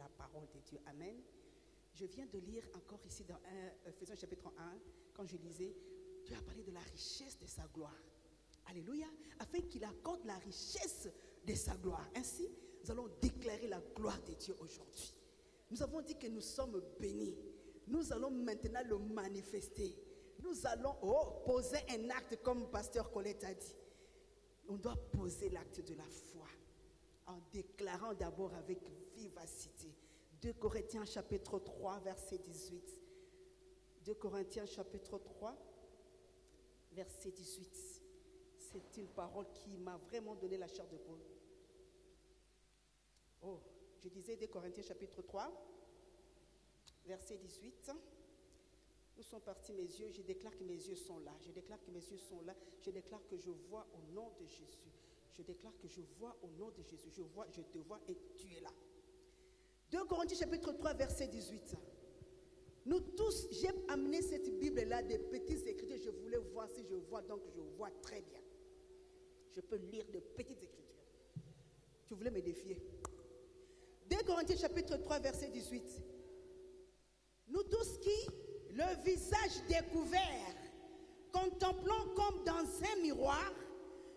la parole de Dieu. Amen. Je viens de lire encore ici dans Ephésiens chapitre 1, quand je lisais, Dieu a parlé de la richesse de sa gloire. Alléluia. Afin qu'il accorde la richesse de sa gloire. Ainsi, nous allons déclarer la gloire de Dieu aujourd'hui. Nous avons dit que nous sommes bénis. Nous allons maintenant le manifester. Nous allons poser un acte comme pasteur Colette a dit. On doit poser l'acte de la foi en déclarant d'abord avec vivacité. 2 Corinthiens chapitre 3 verset 18. 2 Corinthiens chapitre 3 verset 18. C'est une parole qui m'a vraiment donné la chair de poule. Je disais 2 Corinthiens chapitre 3 verset 18. Où sont partis mes yeux? Je déclare que mes yeux sont là. Je déclare que mes yeux sont là. Je déclare que je vois au nom de Jésus. Je déclare que je vois au nom de Jésus. Je te vois et tu es là. 2 Corinthiens chapitre 3 verset 18. Nous tous, j'ai amené cette Bible-là, des petites écritures. Je voulais voir si je vois, donc je vois très bien. Je peux lire de petites écritures. Tu voulais me défier. 2 Corinthiens chapitre 3 verset 18. Nous tous qui, le visage découvert, contemplons comme dans un miroir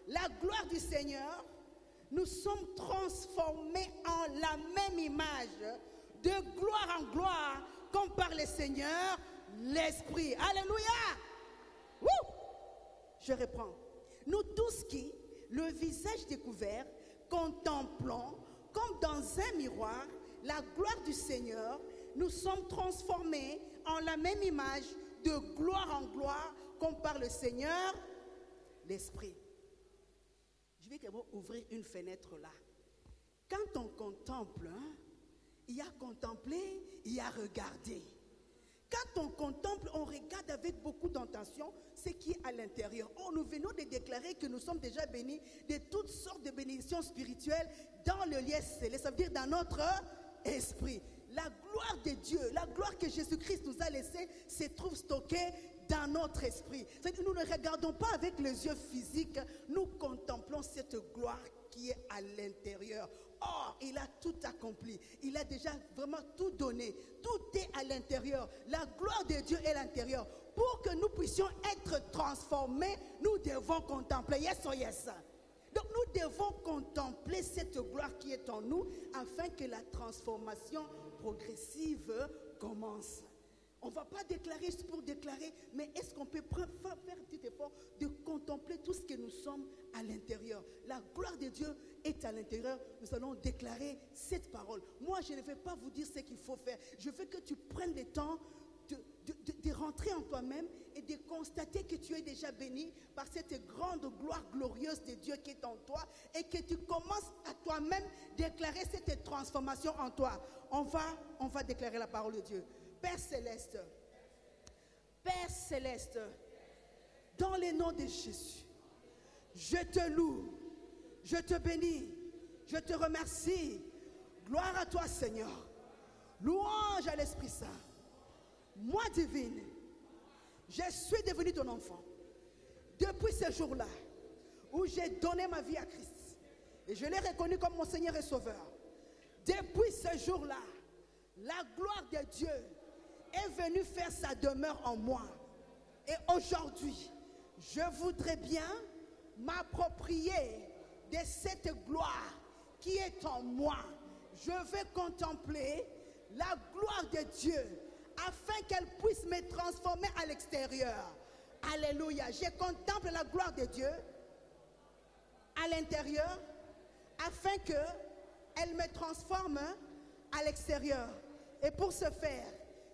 la gloire du Seigneur, nous sommes transformés en la même image, de gloire en gloire, comme par le Seigneur, l'Esprit. Alléluia! Wouh! Je reprends. Nous tous qui, le visage découvert, contemplons comme dans un miroir la gloire du Seigneur, nous sommes transformés en la même image, de gloire en gloire, comme par le Seigneur, l'Esprit. Je vais d'abord ouvrir une fenêtre là. Quand on contemple, il y a contemplé, il y a regardé. Quand on contemple, on regarde avec beaucoup d'intention ce qui est à l'intérieur. Oh, nous venons de déclarer que nous sommes déjà bénis de toutes sortes de bénédictions spirituelles dans le lieu céleste, ça veut dire dans notre esprit. La gloire de Dieu, la gloire que Jésus-Christ nous a laissée, se trouve stockée dans notre esprit. C'est-à-dire que nous ne regardons pas avec les yeux physiques, nous contemplons cette gloire qui est à l'intérieur. Or, il a tout accompli. Il a déjà vraiment tout donné. Tout est à l'intérieur. La gloire de Dieu est à l'intérieur. Pour que nous puissions être transformés, nous devons contempler. Yes or yes. Donc nous devons contempler cette gloire qui est en nous afin que la transformation progressive commence. On ne va pas déclarer juste pour déclarer, mais est-ce qu'on peut faire un petit effort de contempler tout ce que nous sommes à l'intérieur? La gloire de Dieu est à l'intérieur. Nous allons déclarer cette parole. Moi, je ne vais pas vous dire ce qu'il faut faire. Je veux que tu prennes le temps de rentrer en toi-même et de constater que tu es déjà béni par cette grande gloire glorieuse de Dieu qui est en toi et que tu commences à toi-même déclarer cette transformation en toi. On va déclarer la parole de Dieu. Père céleste, dans le nom de Jésus, je te loue, je te bénis, je te remercie. Gloire à toi, Seigneur. Louange à l'Esprit Saint. Moi, divine, je suis devenu ton enfant. Depuis ce jour-là, où j'ai donné ma vie à Christ, et je l'ai reconnu comme mon Seigneur et Sauveur. Depuis ce jour-là, la gloire de Dieu est venue faire sa demeure en moi. Et aujourd'hui, je voudrais bien m'approprier de cette gloire qui est en moi. Je veux contempler la gloire de Dieu afin qu'elle puisse me transformer à l'extérieur. Alléluia. Je contemple la gloire de Dieu à l'intérieur afin qu'elle me transforme à l'extérieur. Et pour ce faire,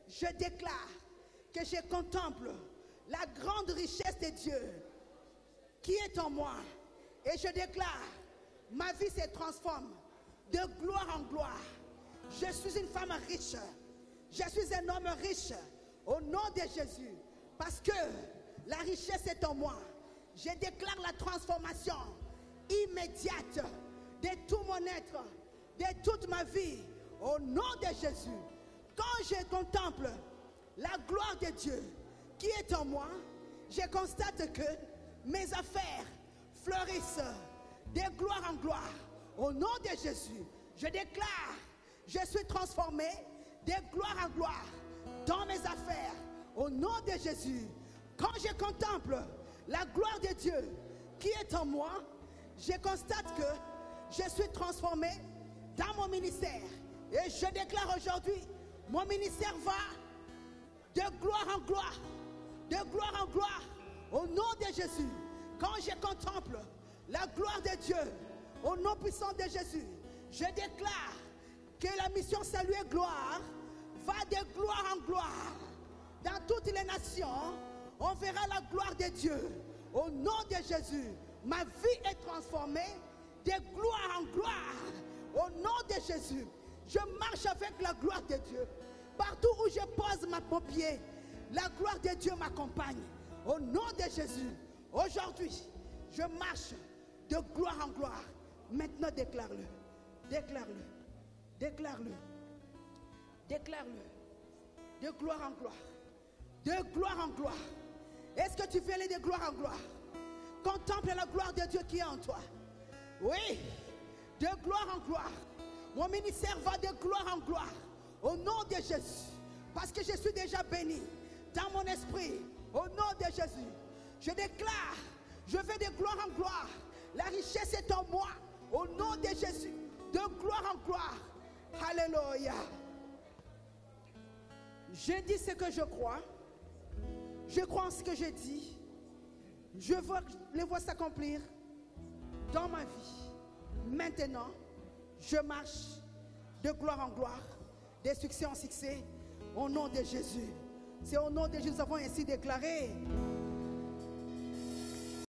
je déclare que je contemple la grande richesse de Dieu qui est en moi. Et je déclare, ma vie se transforme de gloire en gloire. Je suis une femme riche. Je suis un homme riche au nom de Jésus. Parce que la richesse est en moi. Je déclare la transformation immédiate de tout mon être, de toute ma vie au nom de Jésus. Quand je contemple la gloire de Dieu qui est en moi, je constate que mes affaires fleurissent de gloire en gloire. Au nom de Jésus, je déclare, Je suis transformé de gloire en gloire dans mes affaires. Au nom de Jésus, quand je contemple la gloire de Dieu qui est en moi, je constate que je suis transformé dans mon ministère. Et je déclare aujourd'hui, mon ministère va de gloire en gloire, de gloire en gloire, au nom de Jésus. Quand je contemple la gloire de Dieu, au nom puissant de Jésus, je déclare que la mission Salut et Gloire va de gloire en gloire. Dans toutes les nations, on verra la gloire de Dieu. Au nom de Jésus, ma vie est transformée de gloire en gloire. Au nom de Jésus, je marche avec la gloire de Dieu. Partout où je pose mon pied, la gloire de Dieu m'accompagne. Au nom de Jésus, aujourd'hui, je marche de gloire en gloire. Maintenant, déclare-le. Déclare-le. Déclare-le. Déclare-le. De gloire en gloire. De gloire en gloire. Est-ce que tu veux aller de gloire en gloire? Contemple la gloire de Dieu qui est en toi. Oui. De gloire en gloire. Mon ministère va de gloire en gloire. Au nom de Jésus. Parce que je suis déjà béni dans mon esprit. Au nom de Jésus. Je déclare, je vais de gloire en gloire. La richesse est en moi. Au nom de Jésus. De gloire en gloire. Alléluia. Je dis ce que je crois. Je crois en ce que je dis. Je les vois s'accomplir dans ma vie. Maintenant, je marche de gloire en gloire, de succès en succès, au nom de Jésus. C'est au nom de Jésus que nous avons ainsi déclaré.